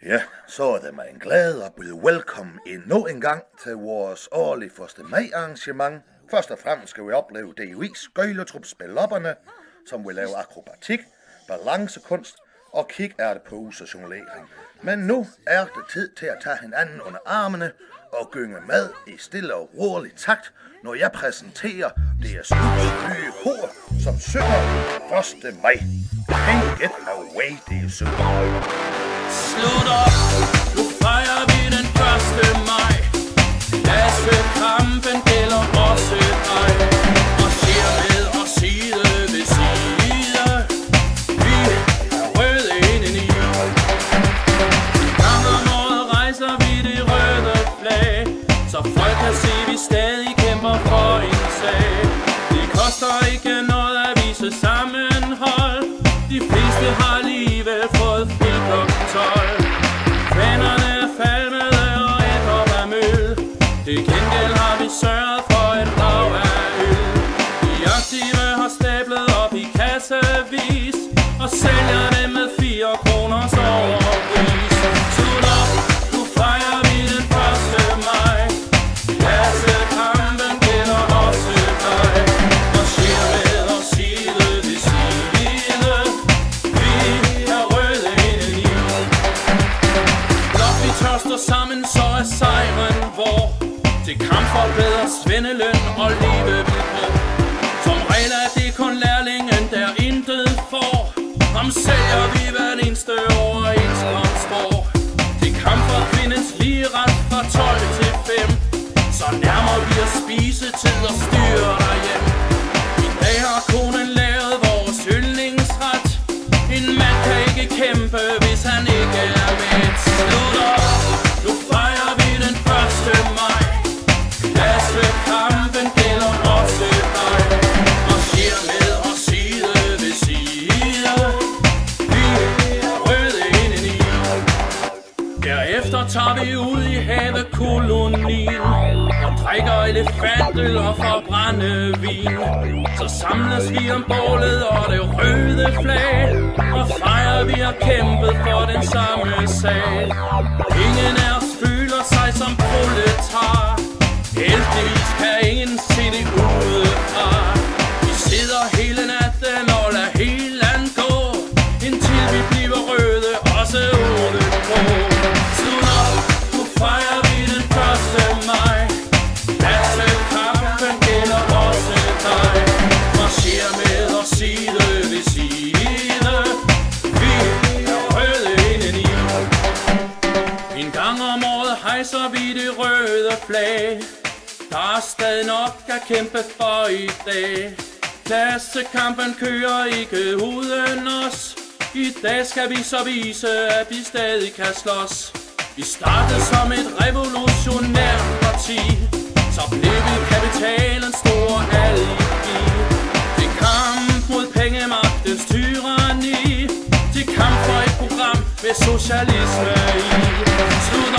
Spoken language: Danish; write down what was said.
Ja, så er det mig en glæde at byde velkommen endnu en gang til vores årlige 1. maj arrangement. Først og fremmest skal vi opleve DUI's Skøjletrup Spillopperne, som vil lave akrobatik, balancekunst og kikærte på jonglering. Men nu er det tid til at tage hinanden under armene og gynge med i stille og rolig takt, når jeg præsenterer DSU's nye kor, som synger 1. maj. Can't get away, DSU. Slut op, nu fejrer vi den 1. maj. Klassekampen gælder også dig. Marcher med og side ved side. Vi er røde indeni. Gang om året rejser vi det røde flag, så folk kan se, vi stadig kæmper for en sag. Det koster ikke noget at vise sammenhold. De fleste har alligevel fået fri klokken 12. Fanerne er falmede og et op af møl. Til gengæld har vi sørget for et hav af øl. De aktive har stablet op i kassevis og sælger dem med 4 kroners overpris. Slut op, nu fejrer vi den 1. maj. Klassekampen gælder også dig. Marcher med og side ved side. Vi er røde indeni. Blot vi tør stå sammen, så er sejren vor. Til kamp for bedre svendeløn og levevilkår. Som regel er det kun lærlingen, der intet får. Ham sælger vi hvert eneste overenskomstår. Til kamp for kvindens lige ret fra 12 til 5. Så nærmer vi os spisetid og styrer derhjem. I dag har konen lavet vores yndlingsret. En mand kan ikke kæmpe, hvis han ikke er med. Slut op, nu fejrer vi den 1. maj. Klassekampen gælder også dig. Marcher med og side ved side. Vi er røde indeni. Derefter tager vi ud i havekolonien og drikker elefantøl og får brændevin. Så samles vi om bålet og det røde flag og fejrer, vi har kæmpet for den samme sag. Ingen af os føler sig som proletar. Heldigvis kan ingen se det udefra. Vi sidder hele natten og lader hele land gå, indtil vi bliver røde, også ude på. Slut op, nu fejrer vi den 1. maj. Klassekampen gælder også dig. Marcher med og side ved side. Vi er røde indeni. En gang om året hejser vi det røde flag. Der er stadig nok at kæmpe for i dag. Klassekampen kører ikke uden os. I dag skal vi så vise, at vi stadig kan slås. Vi startede som et revolutionært parti, så blev vi kapitalens store alibi. Til kamp mod pengemagtens tyranni. Til kamp for et program med socialisme i. Slut